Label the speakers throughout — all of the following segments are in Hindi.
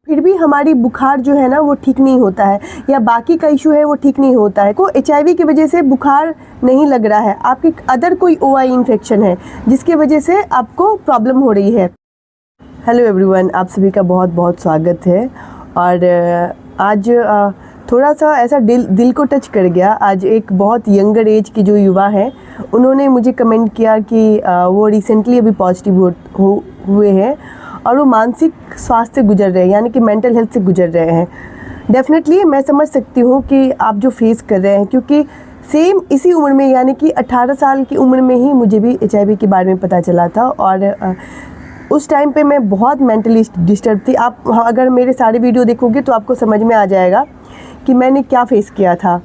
Speaker 1: फिर भी हमारी बुखार जो है ना वो ठीक नहीं होता है, या बाकी का इशू है वो ठीक नहीं होता है। को HIV की वजह से बुखार नहीं लग रहा है, आपके अदर कोई OI इन्फेक्शन है जिसकी वजह से आपको प्रॉब्लम हो रही है। हेलो एवरीवन, आप सभी का बहुत बहुत स्वागत है। और आज थोड़ा सा ऐसा दिल को टच कर गया। आज एक बहुत यंगर एज की जो युवा है उन्होंने मुझे कमेंट किया कि वो रिसेंटली अभी पॉजिटिव हुए हैं और वो मानसिक स्वास्थ्य से गुजर रहे हैं, यानी कि मेंटल हेल्थ से गुजर रहे हैं। डेफिनेटली मैं समझ सकती हूँ कि आप जो फेस कर रहे हैं, क्योंकि सेम इसी उम्र में यानी कि 18 साल की उम्र में ही मुझे भी HIV के बारे में पता चला था। और उस टाइम पे मैं बहुत मेंटली डिस्टर्ब थी। आप अगर मेरे सारे वीडियो देखोगे तो आपको समझ में आ जाएगा कि मैंने क्या फेस किया था।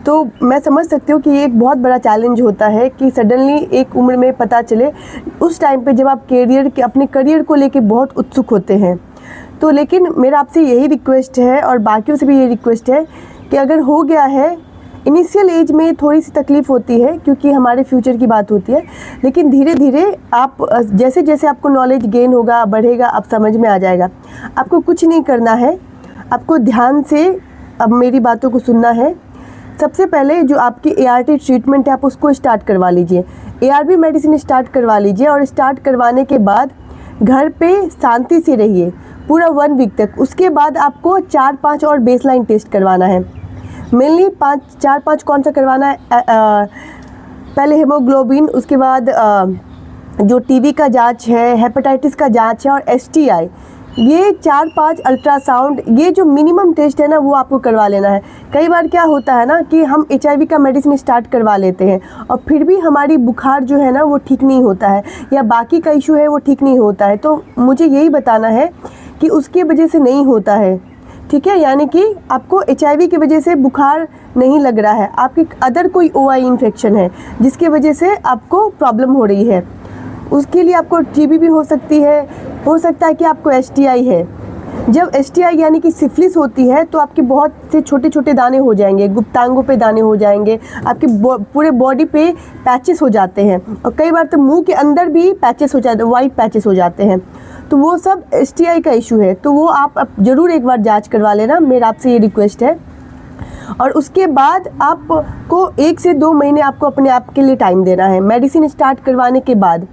Speaker 1: तो मैं समझ सकती हूँ कि ये एक बहुत बड़ा चैलेंज होता है कि सडनली एक उम्र में पता चले, उस टाइम पे जब आप अपने करियर को लेके बहुत उत्सुक होते हैं। तो लेकिन मेरा आपसे यही रिक्वेस्ट है और बाकियों से भी ये रिक्वेस्ट है कि अगर हो गया है, इनिशियल एज में थोड़ी सी तकलीफ़ होती है क्योंकि हमारे फ्यूचर की बात होती है, लेकिन धीरे धीरे आप जैसे जैसे आपको नॉलेज गेन होगा, बढ़ेगा, आप समझ में आ जाएगा। आपको कुछ नहीं करना है, आपको ध्यान से अब मेरी बातों को सुनना है। सबसे पहले जो आपकी ART ट्रीटमेंट है आप उसको स्टार्ट करवा लीजिए, ARV मेडिसिन स्टार्ट करवा लीजिए। और स्टार्ट करवाने के बाद घर पे शांति से रहिए पूरा 1 वीक तक। उसके बाद आपको 4-5 और बेसलाइन टेस्ट करवाना है। मेनली 4-5 कौन सा करवाना है? पहले हेमोग्लोबिन, उसके बाद जो TB का जांच है, हेपेटाइटिस का जांच है और STI, ये 4-5 अल्ट्रासाउंड, ये जो मिनिमम टेस्ट है ना वो आपको करवा लेना है। कई बार क्या होता है ना कि हम HIV का मेडिसिन स्टार्ट करवा लेते हैं और फिर भी हमारी बुखार जो है ना वो ठीक नहीं होता है, या बाकी का इशू है वो ठीक नहीं होता है। तो मुझे यही बताना है कि उसकी वजह से नहीं होता है, ठीक है? यानी कि आपको HIV की वजह से बुखार नहीं लग रहा है, आपके अदर कोई OI इन्फेक्शन है जिसकी वजह से आपको प्रॉब्लम हो रही है। उसके लिए आपको TB भी हो सकता है कि आपको STI है। जब STI यानी कि सिफिलिस होती है तो आपके बहुत से छोटे छोटे दाने हो जाएंगे, गुप्तांगों पे दाने हो जाएंगे, आपके पूरे बॉडी पे पैचेस हो जाते हैं, और कई बार तो मुंह के अंदर भी पैचेस हो जाते हैं, वाइट पैचेस हो जाते हैं। तो वो सब STI का इशू है। तो वो आप ज़रूर एक बार जांच करवा लेना, मेरा आपसे ये रिक्वेस्ट है। और उसके बाद आपको 1 से 2 महीने आपको अपने आप के लिए टाइम देना है। मेडिसिन स्टार्ट करवाने के बाद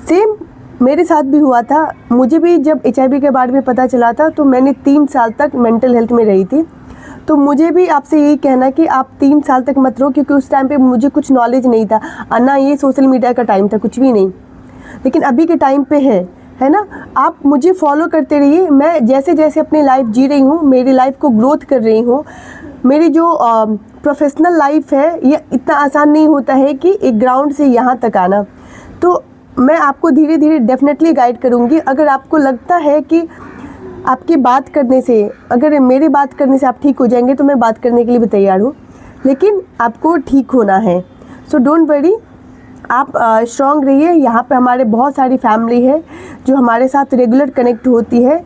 Speaker 1: सेम मेरे साथ भी हुआ था। मुझे भी जब HIV के बारे में पता चला था तो मैंने 3 साल तक मेंटल हेल्थ में रही थी। तो मुझे भी आपसे यही कहना कि आप 3 साल तक मत रहो, क्योंकि उस टाइम पे मुझे कुछ नॉलेज नहीं था, ना ये सोशल मीडिया का टाइम था, कुछ भी नहीं। लेकिन अभी के टाइम पे है ना। आप मुझे फॉलो करते रहिए। मैं जैसे जैसे अपनी लाइफ जी रही हूँ, मेरी लाइफ को ग्रोथ कर रही हूँ। मेरी जो प्रोफेशनल लाइफ है ये इतना आसान नहीं होता है कि एक ग्राउंड से यहाँ तक आना। तो मैं आपको धीरे धीरे डेफिनेटली गाइड करूँगी। अगर आपको लगता है कि आपकी बात करने से, अगर मेरी बात करने से आप ठीक हो जाएंगे तो मैं बात करने के लिए भी तैयार हूँ, लेकिन आपको ठीक होना है। सो डोंट वरी, आप स्ट्रॉन्ग रहिए। यहाँ पे हमारे बहुत सारी फैमिली है जो हमारे साथ रेगुलर कनेक्ट होती है।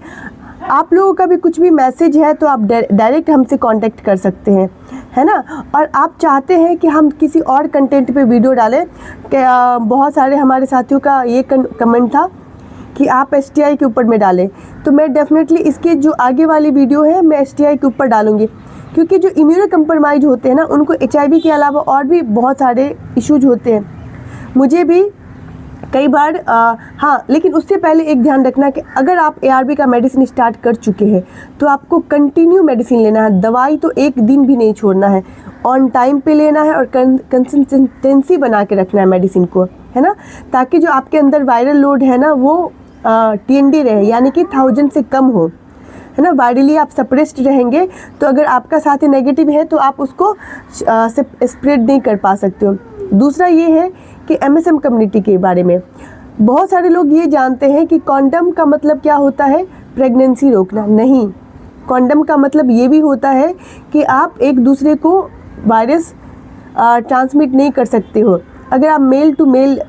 Speaker 1: आप लोगों का भी कुछ भी मैसेज है तो आप डायरेक्ट हमसे कांटेक्ट कर सकते हैं, है ना। और आप चाहते हैं कि हम किसी और कंटेंट पे वीडियो डालें, बहुत सारे हमारे साथियों का ये कमेंट था कि आप STI के ऊपर में डालें, तो मैं डेफिनेटली इसके जो आगे वाली वीडियो है मैं STI के ऊपर डालूँगी। क्योंकि जो इम्यूनो कंप्रोमाइज होते हैं ना उनको HIV के अलावा और भी बहुत सारे इश्यूज होते हैं। मुझे भी कई बार हाँ, लेकिन उससे पहले एक ध्यान रखना कि अगर आप ARV का मेडिसिन स्टार्ट कर चुके हैं तो आपको कंटिन्यू मेडिसिन लेना है। दवाई तो एक दिन भी नहीं छोड़ना है, ऑन टाइम पे लेना है और कंसिस्टेंसी बना के रखना है मेडिसिन को, है ना। ताकि जो आपके अंदर वायरल लोड है ना वो TND रहे, यानी कि 1000 से कम हो, है ना। वायरली आप सप्रेस्ड रहेंगे तो अगर आपका साथी नेगेटिव है तो आप उसको स्प्रेड नहीं कर पा सकते हो। दूसरा ये है कि MSM कम्युनिटी के बारे में बहुत सारे लोग ये जानते हैं कि कॉन्डम का मतलब क्या होता है, प्रेगनेंसी रोकना। नहीं, कॉन्डम का मतलब ये भी होता है कि आप एक दूसरे को वायरस ट्रांसमिट नहीं कर सकते हो। अगर आप male to male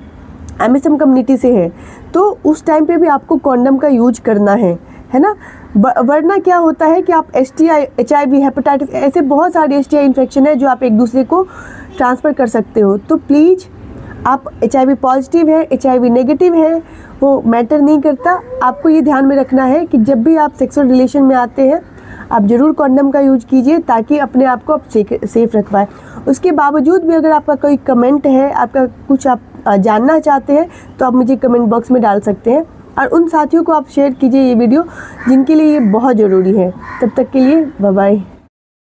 Speaker 1: MSM community से है तो उस टाइम पे भी आपको कॉन्डम का यूज करना है ना। वरना क्या होता है कि आप STI, HIV, हेपेटाइटिस, ऐसे बहुत सारे STI इन्फेक्शन है जो आप एक दूसरे को ट्रांसफ़र कर सकते हो। तो प्लीज़ आप HIV पॉजिटिव है, HIV नेगेटिव है, वो मैटर नहीं करता। आपको ये ध्यान में रखना है कि जब भी आप सेक्सुअल रिलेशन में आते हैं आप ज़रूर कॉन्डम का यूज कीजिए ताकि अपने आप को आप सेफ रख पाए। उसके बावजूद भी अगर आपका कोई कमेंट है, आपका कुछ आप जानना चाहते हैं तो आप मुझे कमेंट बॉक्स में डाल सकते हैं, और उन साथियों को आप शेयर कीजिए ये वीडियो जिनके लिए ये बहुत ज़रूरी है। तब तक के लिए बाय बाय।